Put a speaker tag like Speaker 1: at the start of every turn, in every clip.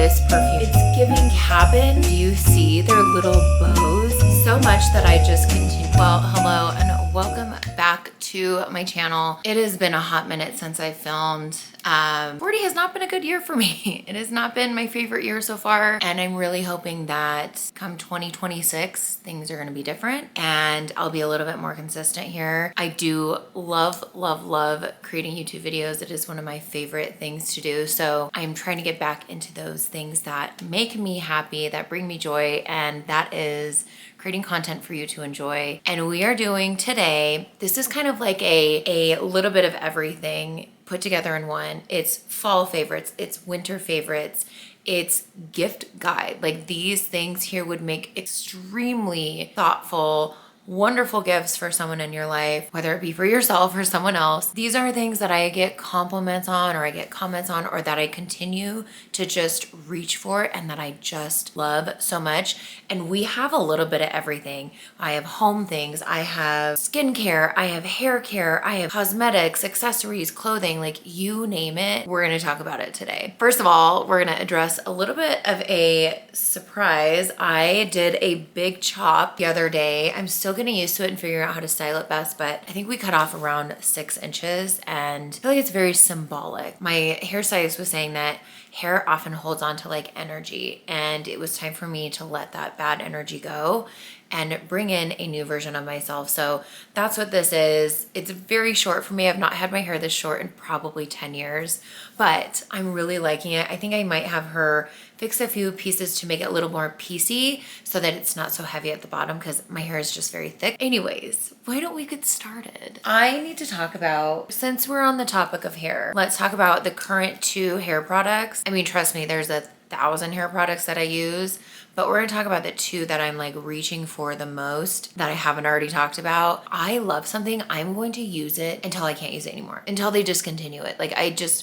Speaker 1: this perfume. It's giving cabin. Do you see their little bows? So much that I just continue. Well, hello and welcome back to my channel. It has been a hot minute since I filmed. 40 has not been a good year for me. It has not been my favorite year so far. And I'm really hoping that come 2026, things are going to be different and I'll be a little bit more consistent here. I do love creating YouTube videos. It is one of my favorite things to do. So I'm trying to get back into those things that make me happy, that bring me joy. And that is creating content for you to enjoy. And we are doing today, this is kind of like a little bit of everything put together in one. It's fall favorites, it's winter favorites, it's gift guide. Like these things here would make extremely thoughtful, wonderful gifts for someone in your life, whether it be for yourself or someone else. These are things that I get compliments on, or I get comments on, or that I continue to just reach for and that I just love so much. And we have a little bit of everything. I have home things, I have skincare, I have hair care, I have cosmetics, accessories, clothing, like you name it. We're gonna talk about it today. First of all, we're gonna address a little bit of a surprise. I did a big chop the other day. I'm still getting used to it and figuring out how to style it best, but I think we cut off around 6 inches and I feel like it's very symbolic. My hairstylist was saying that hair often holds on to like energy, and it was time for me to let that bad energy go and bring in a new version of myself. So that's what this is. It's very short for me. I've not had my hair this short in probably 10 years, but I'm really liking it. I think I might have her fix a few pieces to make it a little more piecey so that it's not so heavy at the bottom because my hair is just very thick. Anyways, why don't we get started? I need to talk about, since we're on the topic of hair, let's talk about the current 2 hair products. I mean, trust me, there's 1,000 hair products that I use, but we're gonna talk about the 2 that I'm like reaching for the most that I haven't already talked about. I love something, I'm going to use it until I can't use it anymore, until they discontinue it. Like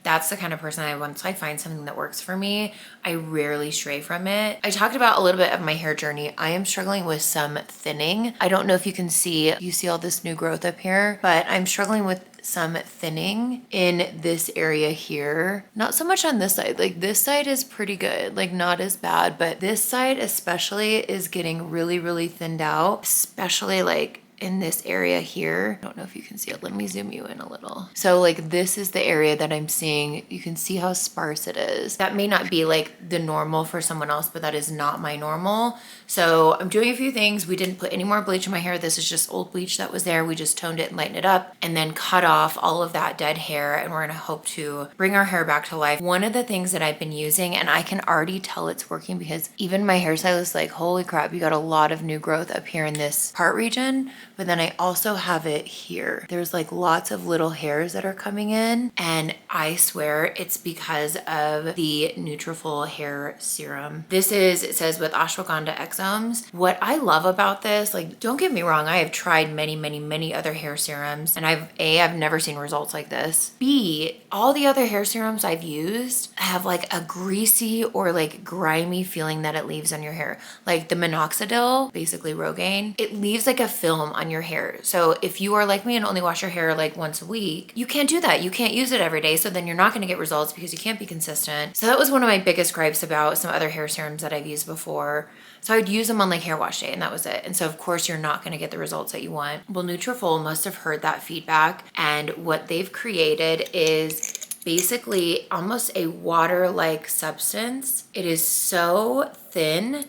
Speaker 1: that's the kind of person I am. Once I find something that works for me, I rarely stray from it. I talked about a little bit of my hair journey. I am struggling with some thinning. I don't know if you can see, you see all this new growth up here, but I'm struggling with some thinning in this area here. Not so much on this side. Like this side is pretty good, like not as bad, but this side especially is getting really thinned out, especially like in this area here. I don't know if you can see it. Let me zoom you in a little. So like this is the area that I'm seeing. You can see how sparse it is. That may not be like the normal for someone else, but that is not my normal. So I'm doing a few things. We didn't put any more bleach in my hair. This is just old bleach that was there. We just toned it and lightened it up and then cut off all of that dead hair. And we're gonna hope to bring our hair back to life. One of the things that I've been using, and I can already tell it's working because even my hairstylist is like, holy crap, you got a lot of new growth up here in this part region. But then I also have it here. There's like lots of little hairs that are coming in, and I swear it's because of the Nutrafol hair serum. This is, it says with ashwagandha exomes. What I love about this, like don't get me wrong, I have tried many other hair serums, and I've never seen results like this. B, all the other hair serums I've used have like a greasy or like grimy feeling that it leaves on your hair. Like the minoxidil, basically Rogaine, it leaves like a film on your hair. So if you are like me and only wash your hair like once a week, you can't do that. You can't use it every day. So then you're not going to get results because you can't be consistent. So that was one of my biggest gripes about some other hair serums that I've used before. So I'd use them on like hair wash day and that was it. And so of course you're not going to get the results that you want. Well, Nutrafol must have heard that feedback, and what they've created is basically almost a water-like substance. It is so thin.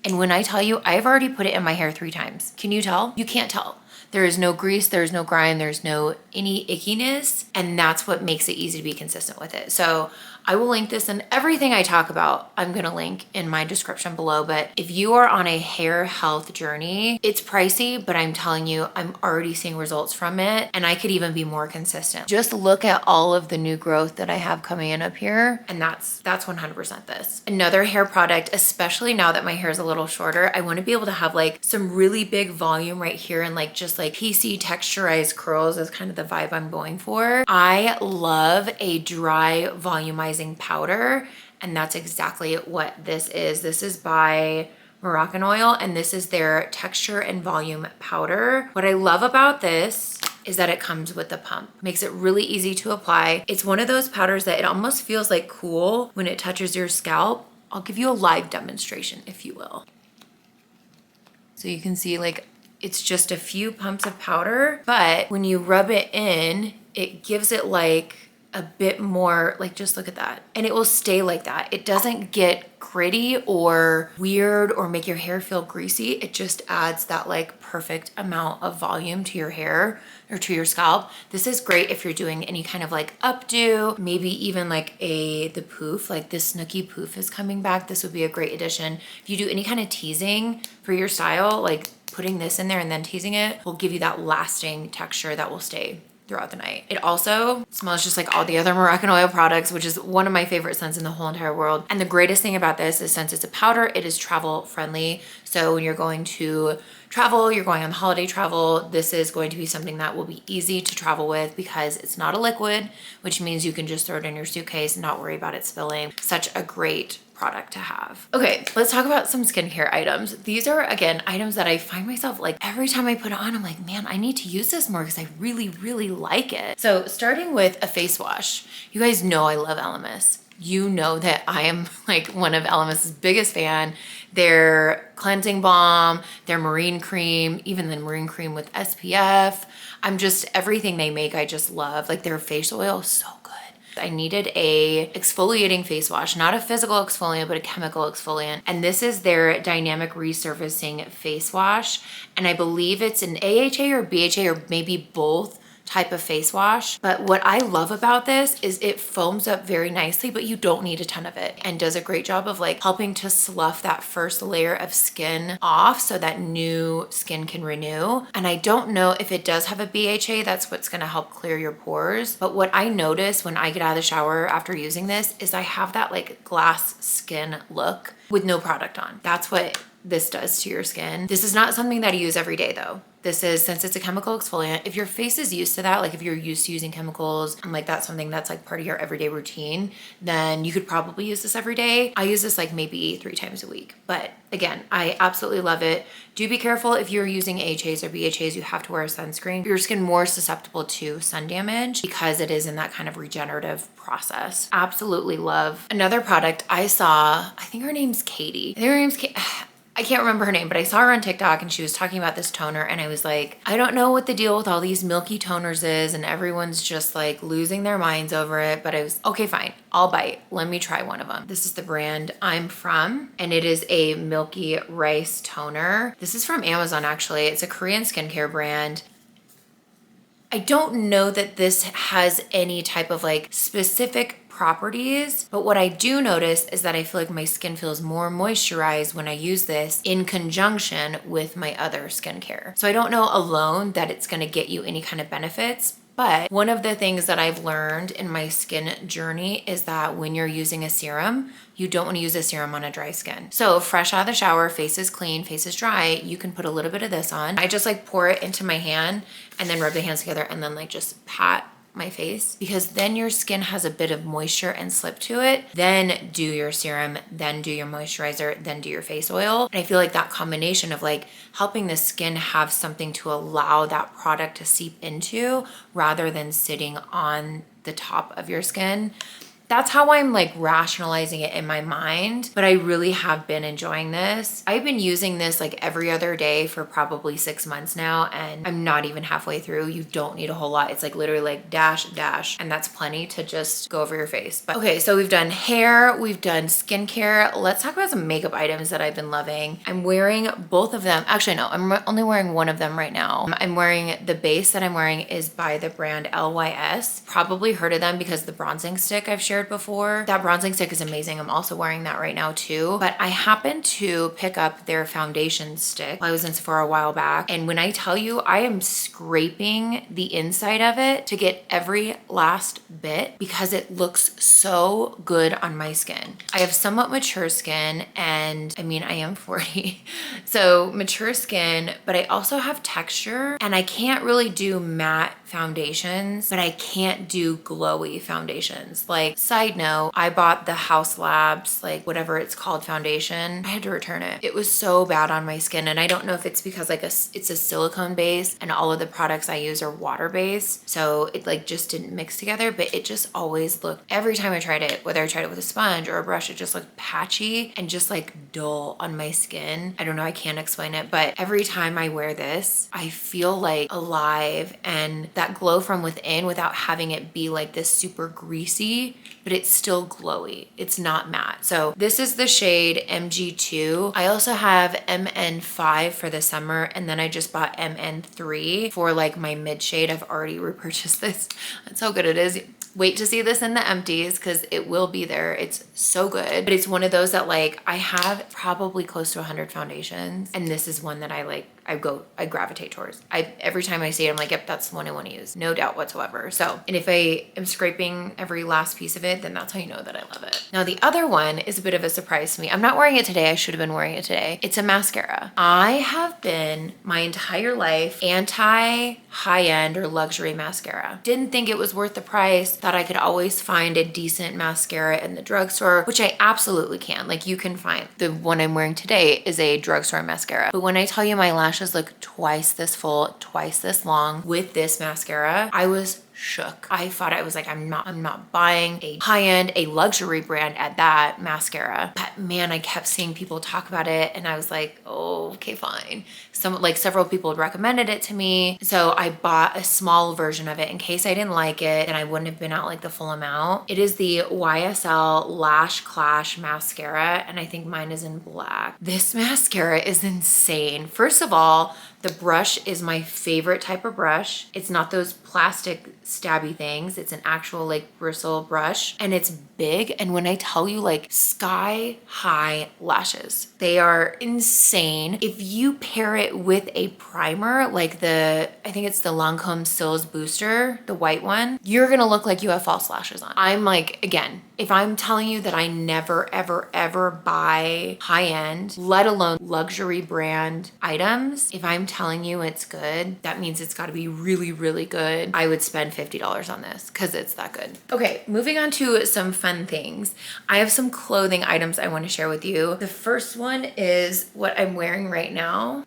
Speaker 1: And when I tell you, I've already put it in my hair 3 times. Can you tell? You can't tell. There is no grease, there's no grime, there's no any ickiness. And that's what makes it easy to be consistent with it. So I will link this, and everything I talk about, I'm gonna link in my description below. But if you are on a hair health journey, it's pricey, but I'm telling you, I'm already seeing results from it, and I could even be more consistent. Just look at all of the new growth that I have coming in up here, and that's 100% this. Another hair product, especially now that my hair is a little shorter, I wanna be able to have like some really big volume right here and like just like PC texturized curls is kind of the vibe I'm going for. I love a dry volumizing powder, and that's exactly what this is. This is by Moroccan Oil, and this is their texture and volume powder. What I love about this is that it comes with the pump. Makes it really easy to apply. It's one of those powders that it almost feels like cool when it touches your scalp, I'll give you a live demonstration, if you will. So you can see like it's just a few pumps of powder, but when you rub it in, it gives it like a bit more, like just look at that. And it will stay like that. It doesn't get gritty or weird or make your hair feel greasy. It just adds that like perfect amount of volume to your hair or to your scalp. This is great if you're doing any kind of like updo, maybe even like the poof, like this snooky poof is coming back. This would be a great addition. If you do any kind of teasing for your style, like putting this in there and then teasing it will give you that lasting texture that will stay throughout the night. It also smells just like all the other Moroccan oil products, which is one of my favorite scents in the whole entire world. And the greatest thing about this is since it's a powder, it is travel friendly. So when you're going to travel, you're going on holiday travel, this is going to be something that will be easy to travel with because it's not a liquid, which means you can just throw it in your suitcase and not worry about it spilling. Such a great product to have. Okay, let's talk about some skincare items. These are, again, items that I find myself like every time I put it on, I'm like, man, I need to use this more because I really, really like it. So starting with a face wash, you guys know I love Elemis. You know that I am like one of Elemis's biggest fan. Their cleansing balm, their marine cream, even the marine cream with SPF. I'm just, everything they make, I just love. Like their face oil, so good. I needed a exfoliating face wash, not a physical exfoliant, but a chemical exfoliant. And this is their dynamic resurfacing face wash. And I believe it's an AHA or BHA or maybe both type of face wash. But what I love about this is it foams up very nicely, but you don't need a ton of it, and does a great job of like helping to slough that first layer of skin off so that new skin can renew. And I don't know if it does have a BHA, that's what's gonna help clear your pores. But what I notice when I get out of the shower after using this is I have that like glass skin look with no product on. That's what this does to your skin. This is not something that I use every day though. This is, since it's a chemical exfoliant, if your face is used to that, like if you're used to using chemicals and like that's something that's like part of your everyday routine, then you could probably use this every day. I use this like maybe 3 times a week. But again, I absolutely love it. Do be careful if you're using AHAs or BHAs, you have to wear a sunscreen. Your skin more susceptible to sun damage because it is in that kind of regenerative process. Absolutely love. Another product I saw, I think her name's Katie. I think her name's Katie. I can't remember her name, but I saw her on TikTok and she was talking about this toner and I was like, I don't know what the deal with all these milky toners is and everyone's just like losing their minds over it, but I was, okay, fine, I'll bite. Let me try one of them. This is the brand I'm From, and it is a milky rice toner. This is from Amazon actually. It's a Korean skincare brand. I don't know that this has any type of like specific properties, but what I do notice is that I feel like my skin feels more moisturized when I use this in conjunction with my other skincare. So I don't know alone that it's gonna get you any kind of benefits, but one of the things that I've learned in my skin journey is that when you're using a serum, you don't want to use a serum on a dry skin. So fresh out of the shower, face is clean, face is dry, you can put a little bit of this on. I just like pour it into my hand and then rub the hands together and then like just pat my face, because then your skin has a bit of moisture and slip to it. Then do your serum, then do your moisturizer, then do your face oil. And I feel like that combination of like helping the skin have something to allow that product to seep into rather than sitting on the top of your skin. That's how I'm like rationalizing it in my mind, but I really have been enjoying this. I've been using this like every other day for probably 6 months now, and I'm not even halfway through. You don't need a whole lot. It's like literally like dash, and that's plenty to just go over your face. But okay, so we've done hair, we've done skincare. Let's talk about some makeup items that I've been loving. I'm wearing both of them. Actually, no, I'm only wearing one of them right now. I'm wearing the base that I'm wearing is by the brand LYS. Probably heard of them because the bronzing stick I've shared before. That bronzing stick is amazing. I'm also wearing that right now too. But I happened to pick up their foundation stick while I was in Sephora a while back. And when I tell you, I am scraping the inside of it to get every last bit because it looks so good on my skin. I have somewhat mature skin, and I mean, I am 40. So mature skin, but I also have texture, and I can't really do matte foundations, but I can't do glowy foundations. Like, side note, I bought the House Labs, like whatever it's called, foundation. I had to return it. It was so bad on my skin, and I don't know if it's because like it's a silicone base and all of the products I use are water based, so it like just didn't mix together, but it just always looked, every time I tried it, whether I tried it with a sponge or a brush, it just looked patchy and just like dull on my skin. I don't know, I can't explain it, but every time I wear this, I feel like alive and that glow from within without having it be like this super greasy, but it's still glowy. It's not matte. So this is the shade MG2. I also have MN5 for the summer, and then I just bought MN3 for like my mid shade. I've already repurchased this. That's how good it is. Wait to see this in the empties because it will be there. It's so good. But it's one of those that like I have probably close to 100 foundations, and this is one that I like, I gravitate towards. Every time I see it, I'm like, yep, that's the one I want to use. No doubt whatsoever. So, and if I am scraping every last piece of it, then that's how you know that I love it. Now the other one is a bit of a surprise to me. I'm not wearing it today. I should have been wearing it today. It's a mascara. I have been my entire life anti high-end or luxury mascara. Didn't think it was worth the price. Thought I could always find a decent mascara in the drugstore, which I absolutely can. Like, you can find, the one I'm wearing today is a drugstore mascara. But when I tell you my lashes look twice this full, twice this long with this mascara, I was shook. I thought, I was like, I'm not buying a high-end, a luxury brand at that mascara. But man, I kept seeing people talk about it and I was like, oh, okay, fine. Several people had recommended it to me. So I bought a small version of it in case I didn't like it and I wouldn't have been out like the full amount. It is the YSL Lash Clash mascara, and I think mine is in black. This mascara is insane. First of all, the brush is my favorite type of brush. It's not those plastic stabby things. It's an actual like bristle brush, and it's big. And when I tell you, like, sky high lashes, they are insane. If you pair it with a primer, like I think it's the Lancome Cils Booster, the white one, you're gonna look like you have false lashes on. I'm like, again, if I'm telling you that I never, ever, ever buy high-end, let alone luxury brand items, if I'm telling you it's good, that means it's gotta be really, really good. I would spend $50 on this because it's that good. Okay, moving on to some fun things. I have some clothing items I wanna share with you. The first one is what I'm wearing right now.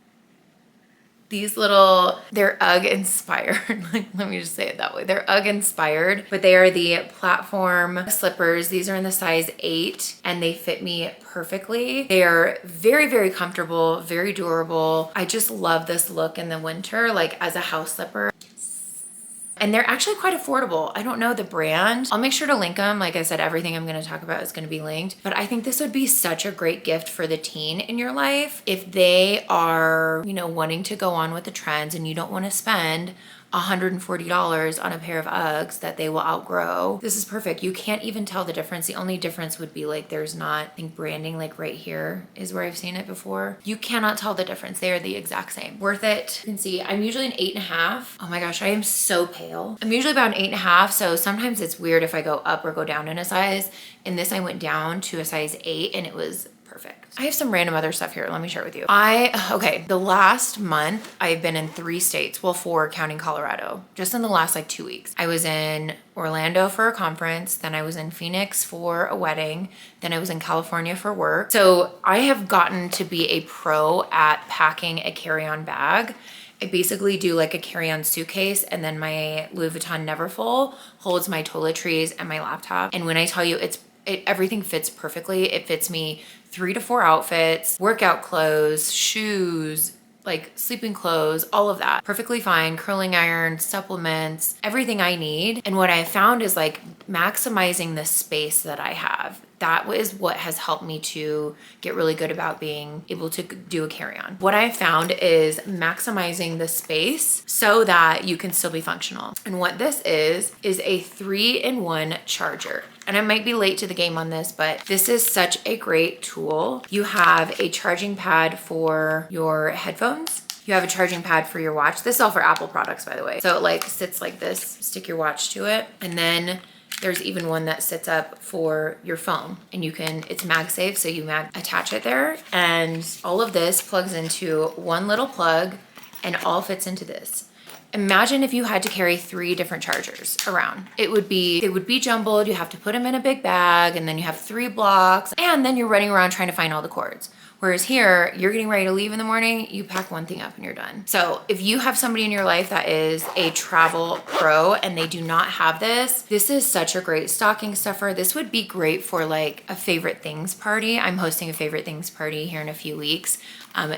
Speaker 1: These little, they're UGG inspired. Like, let me just say it that way. They're UGG inspired, but they are the platform slippers. These are in the size 8 and they fit me perfectly. They are very, very comfortable, very durable. I just love this look in the winter, like as a house slipper. And they're actually quite affordable. I don't know the brand. I'll make sure to link them. Like I said, everything I'm gonna talk about is gonna be linked. But I think this would be such a great gift for the teen in your life if they are, you know, wanting to go on with the trends and you don't wanna spend $140 on a pair of Uggs that they will outgrow. This is perfect. You can't even tell the difference. The only difference would be like there's not, I think, branding like right here is where I've seen it before. You cannot tell the difference. They are the exact same. Worth it. You can see I'm usually an 8.5. Oh my gosh, I am so pale. I'm usually about an 8.5, so sometimes it's weird if I go up or go down in a size. In this, I went down to a size 8 and it was perfect. I have some random other stuff here. Let me share with you. Okay, the last month I've been in 3 states. Well, 4 counting Colorado, just in the last like 2 weeks. I was in Orlando for a conference. Then I was in Phoenix for a wedding. Then I was in California for work. So I have gotten to be a pro at packing a carry-on bag. I basically do like a carry-on suitcase, and then my Louis Vuitton Neverfull holds my toiletries and my laptop. And when I tell you everything fits perfectly. It fits me 3 to 4 outfits, workout clothes, shoes, like sleeping clothes, all of that. Perfectly fine, curling iron, supplements, everything I need. And what I found is like maximizing the space that I have. That is what has helped me to get really good about being able to do a carry-on. What I found is maximizing the space so that you can still be functional. And what this is a 3-in-1 charger. And I might be late to the game on this, but this is such a great tool. You have a charging pad for your headphones. You have a charging pad for your watch. This is all for Apple products, by the way. So it like sits like this, stick your watch to it. And then there's even one that sits up for your phone, and it's MagSafe, so you attach it there. And all of this plugs into one little plug and all fits into this. Imagine if you had to carry 3 different chargers around. They would be jumbled. You have to put them in a big bag, and then you have 3 blocks, and then you're running around trying to find all the cords. Whereas here, you're getting ready to leave in the morning, you pack one thing up and you're done. So if you have somebody in your life that is a travel pro and they do not have this, this is such a great stocking stuffer. This would be great for like a favorite things party. I'm hosting a favorite things party here in a few weeks.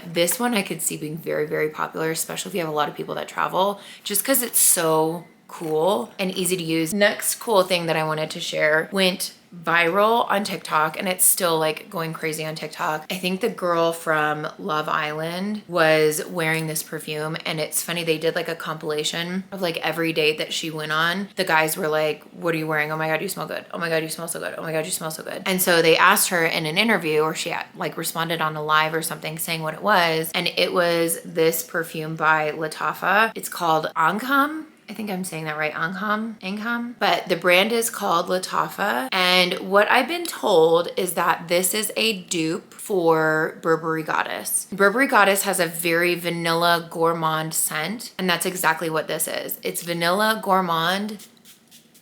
Speaker 1: This one I could see being very, very popular, especially if you have a lot of people that travel, just because it's so cool and easy to use. Next cool thing that I wanted to share went viral on TikTok, and it's still like going crazy on TikTok. I think the girl from Love Island was wearing this perfume, and it's funny, they did like a compilation of like every date that she went on. The guys were like, what are you wearing? Oh my God, you smell good. Oh my God, you smell so good. Oh my God, you smell so good. And so they asked her in an interview, or she like responded on a live or something saying what it was, and it was this perfume by Lattafa. It's called Angham. I think I'm saying that right, Angham. But the brand is called Lattafa. And what I've been told is that this is a dupe for Burberry Goddess. Burberry Goddess has a very vanilla gourmand scent, and that's exactly what this is. It's vanilla gourmand,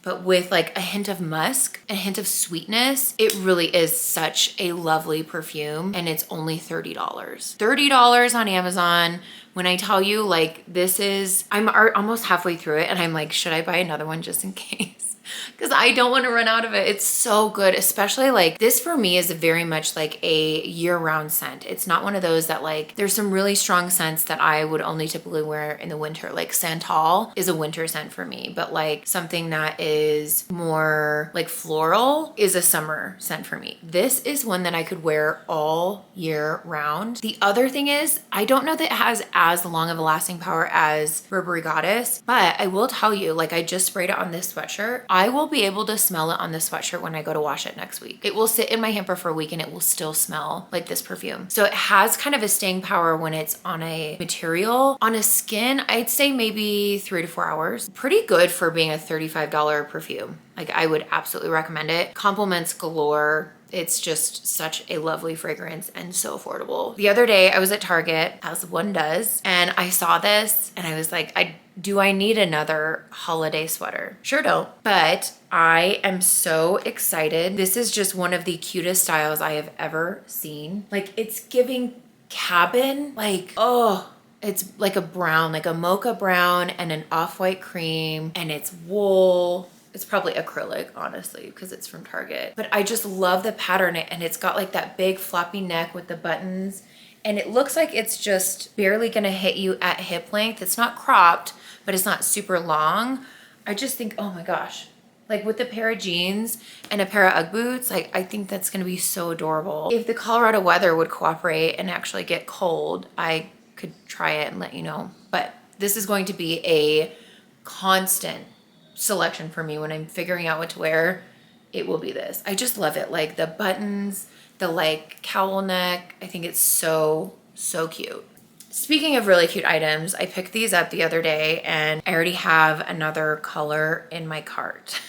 Speaker 1: but with like a hint of musk, a hint of sweetness. It really is such a lovely perfume, and it's only $30. $30 on Amazon. When I tell you, like, this is, I'm almost halfway through it and I'm like, should I buy another one just in case? Because I don't want to run out of it. It's so good, especially like this for me is very much like a year-round scent. It's not one of those that like, there's some really strong scents that I would only typically wear in the winter. Like Santal is a winter scent for me, but like something that is more like floral is a summer scent for me. This is one that I could wear all year round. The other thing is, I don't know that it has as long of a lasting power as Burberry Goddess, but I will tell you, like I just sprayed it on this sweatshirt. I will be able to smell it on this sweatshirt when I go to wash it next week. It will sit in my hamper for a week and it will still smell like this perfume. So it has kind of a staying power when it's on a material. On a skin, I'd say maybe 3 to 4 hours. Pretty good for being a $35 perfume. Like I would absolutely recommend it. Compliments galore. It's just such a lovely fragrance and so affordable. The other day I was at Target, as one does, and I saw this and I was like, do I need another holiday sweater? Sure don't. But I am so excited. This is just one of the cutest styles I have ever seen. Like it's giving cabin, like, oh, it's like a brown, like a mocha brown and an off-white cream, and it's wool. It's probably acrylic, honestly, because it's from Target. But I just love the pattern, and it's got like that big floppy neck with the buttons, and it looks like it's just barely gonna hit you at hip length. It's not cropped, but it's not super long. I just think, oh my gosh, like with a pair of jeans and a pair of Ugg boots, like I think that's gonna be so adorable. If the Colorado weather would cooperate and actually get cold, I could try it and let you know. But this is going to be a constant selection for me when I'm figuring out what to wear. It will be this. I just love it. Like the buttons, the like cowl neck. I think it's so cute. Speaking of really cute items, I picked these up the other day and I already have another color in my cart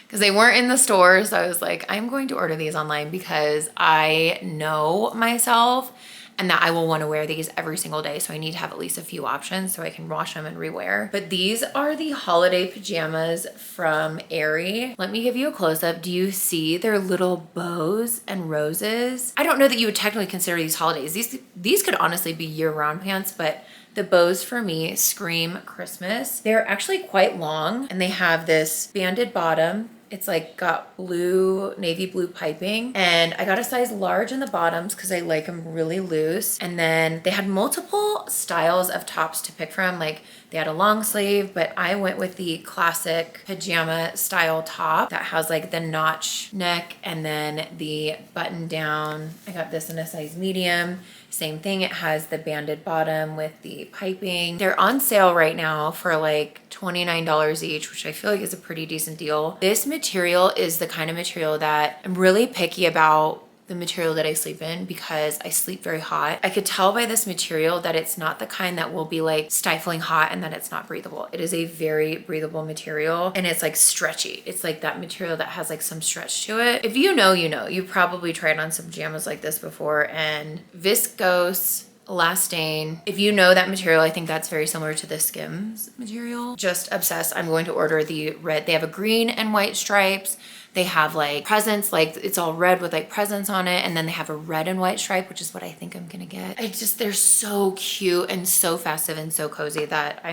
Speaker 1: because they weren't in the store. So I was like, I'm going to order these online because I know myself and that I will want to wear these every single day. So I need to have at least a few options so I can wash them and rewear. But these are the holiday pajamas from Aerie. Let me give you a close-up. Do you see their little bows and roses? I don't know that you would technically consider these holidays. These could honestly be year-round pants, but the bows for me scream Christmas. They're actually quite long and they have this banded bottom. It's like got blue, navy blue piping, and I got a size large in the bottoms because I like them really loose. And then they had multiple styles of tops to pick from. Like they had a long sleeve, but I went with the classic pajama style top that has like the notch neck and then the button down. I got this in a size medium. Same thing, it has the banded bottom with the piping. They're on sale right now for like $29 each, which I feel like is a pretty decent deal. This material is the kind of material that I'm really picky about, the material that I sleep in, because I sleep very hot. I could tell by this material that it's not the kind that will be like stifling hot and that it's not breathable. It is a very breathable material and it's like stretchy. It's like that material that has like some stretch to it. If you know, you know. You've probably tried on some pajamas like this before, and viscose Last Stain. If you know that material, I think that's very similar to the Skims material. Just obsessed. I'm going to order the red. They have a green and white stripes. They have like presents, like it's all red with like presents on it. And then they have a red and white stripe, which is what I think I'm gonna get. They're so cute and so festive and so cozy that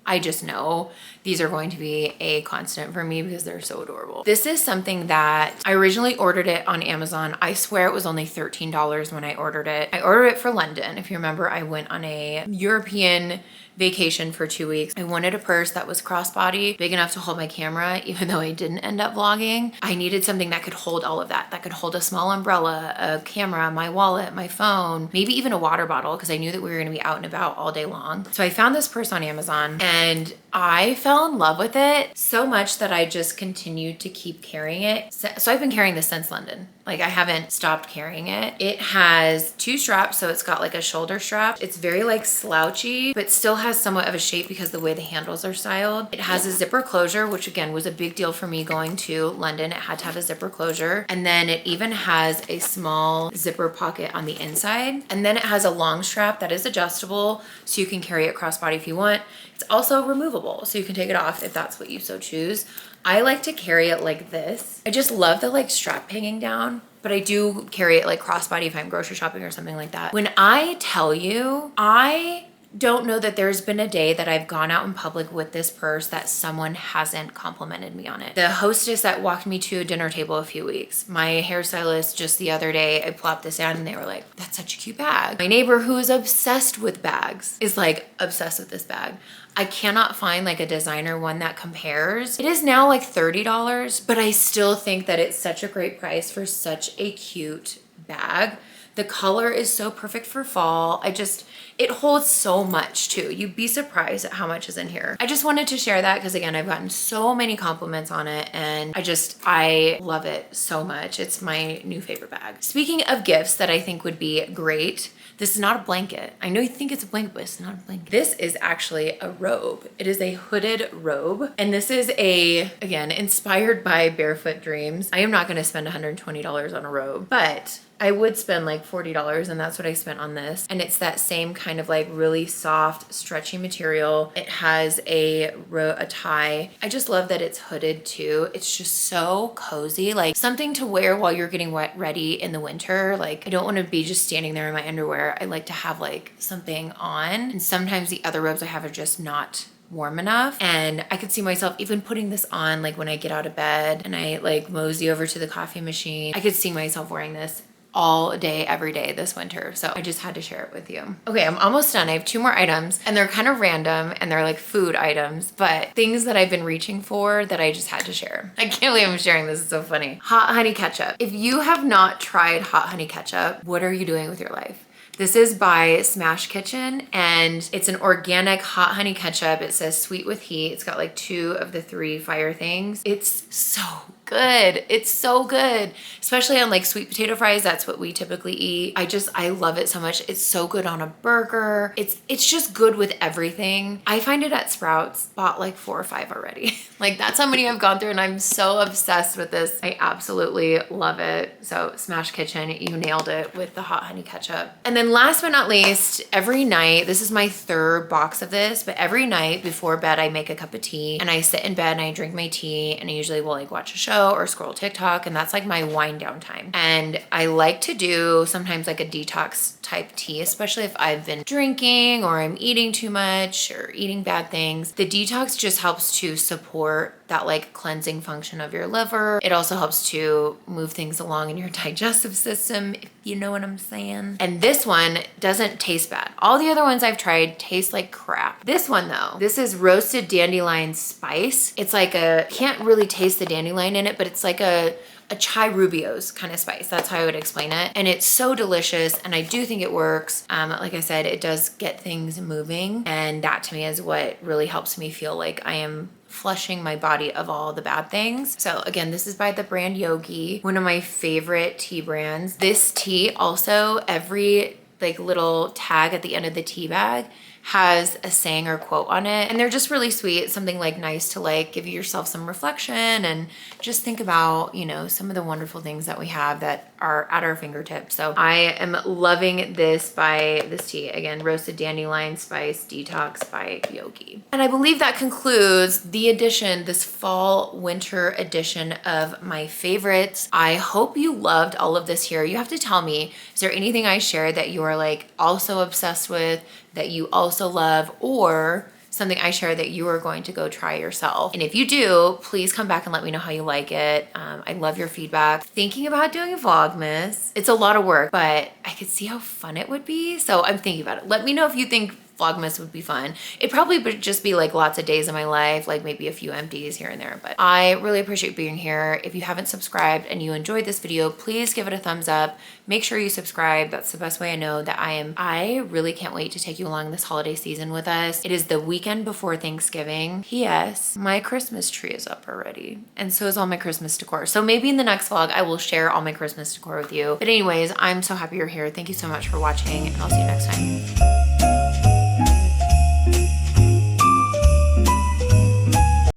Speaker 1: I just know these are going to be a constant for me because they're so adorable. This is something that I originally ordered it on Amazon. I swear it was only $13 when I ordered it. I ordered it for London. If you remember, I went on a European vacation for 2 weeks. I wanted a purse that was crossbody, big enough to hold my camera, even though I didn't end up vlogging. I needed something that could hold all of that could hold a small umbrella, a camera, my wallet, my phone, maybe even a water bottle, because I knew that we were gonna be out and about all day long. So I found this purse on Amazon and I fell in love with it so much that I just continued to keep carrying it. So I've been carrying this since London. Like I haven't stopped carrying it. It has 2 straps, so it's got like a shoulder strap. It's very like slouchy, but still has somewhat of a shape because the way the handles are styled. It has a zipper closure, which again was a big deal for me going to London. It had to have a zipper closure. And then it even has a small zipper pocket on the inside. And then it has a long strap that is adjustable, so you can carry it crossbody if you want. It's also removable, so you can take it off if that's what you so choose. I like to carry it like this. I just love the like strap hanging down, but I do carry it like crossbody if I'm grocery shopping or something like that. When I tell you, I don't know that there's been a day that I've gone out in public with this purse that someone hasn't complimented me on it. The hostess that walked me to a dinner table a few weeks, my hairstylist just the other day, I plopped this down and they were like, that's such a cute bag. My neighbor who is obsessed with bags is like obsessed with this bag. I cannot find like a designer one that compares. It is now like $30, but I still think that it's such a great price for such a cute bag. The color is so perfect for fall. It holds so much too. You'd be surprised at how much is in here. I just wanted to share that because again, I've gotten so many compliments on it and I love it so much. It's my new favorite bag. Speaking of gifts that I think would be great, this is not a blanket. I know you think it's a blanket, but it's not a blanket. This is actually a robe. It is a hooded robe. And this is again, inspired by Barefoot Dreams. I am not gonna spend $120 on a robe, but I would spend like $40 and that's what I spent on this. And it's that same kind of like really soft, stretchy material. It has a tie. I just love that it's hooded too. It's just so cozy, like something to wear while you're getting ready in the winter. Like I don't want to be just standing there in my underwear. I like to have like something on. And sometimes the other robes I have are just not warm enough, and I could see myself even putting this on like when I get out of bed and I like mosey over to the coffee machine. I could see myself wearing this all day, every day this winter. So I just had to share it with you. Okay, I'm almost done. I have 2 more items and they're kind of random and they're like food items, but things that I've been reaching for that I just had to share. I can't believe I'm sharing this. It's so funny. Hot honey ketchup. If you have not tried hot honey ketchup, what are you doing with your life? This is by Smash Kitchen and it's an organic hot honey ketchup. It says sweet with heat. It's got like 2 of the 3 fire things. It's so good. It's so good, especially on like sweet potato fries. That's what we typically eat. I love it so much. It's so good on a burger. It's just good with everything. I find it at Sprouts. Bought like 4 or 5 already. Like that's how many I've gone through and I'm so obsessed with this. I absolutely love it. So Smash Kitchen, you nailed it with the hot honey ketchup. And then last but not least, every night, this is my 3rd box of this, but every night before bed, I make a cup of tea and I sit in bed and I drink my tea and I usually will like watch a show or scroll TikTok, and that's like my wind down time. And I like to do sometimes like a detox type tea, especially if I've been drinking or I'm eating too much or eating bad things. The detox just helps to support that like cleansing function of your liver. It also helps to move things along in your digestive system, if you know what I'm saying. And this one doesn't taste bad. All the other ones I've tried taste like crap. This one though, this is roasted dandelion spice. It's like can't really taste the dandelion in it, but it's like a chai rubio's kind of spice. That's how I would explain it. And it's so delicious. And I do think it works. Like I said, it does get things moving. And that to me is what really helps me feel like I am flushing my body of all the bad things. So again, this is by the brand Yogi, one of my favorite tea brands. This tea also, every like little tag at the end of the tea bag has a saying or quote on it, and they're just really sweet. Something like nice to like give yourself some reflection and just think about, you know, some of the wonderful things that we have that are at our fingertips. So I am loving this tea. Again, roasted dandelion spice detox by Yogi. And I believe that concludes the edition, this fall winter edition of my favorites. I hope you loved all of this here. You have to tell me, is there anything I shared that you are like also obsessed with, that you also love, or something I shared that you are going to go try yourself? And if you do, please come back and let me know how you like it. I love your feedback. Thinking about doing a Vlogmas. It's a lot of work, but I could see how fun it would be. So I'm thinking about it. Let me know if you think Vlogmas would be fun. It probably would just be like lots of days of my life, like maybe a few empties here and there, but I really appreciate being here. If you haven't subscribed and you enjoyed this video, please give it a thumbs up. Make sure you subscribe. That's the best way I know that I really can't wait to take you along this holiday season with us. It is the weekend before Thanksgiving. P.S. My Christmas tree is up already, and so is all my Christmas decor. So maybe in the next vlog, I will share all my Christmas decor with you. But anyways, I'm so happy you're here. Thank you so much for watching, and I'll see you next time.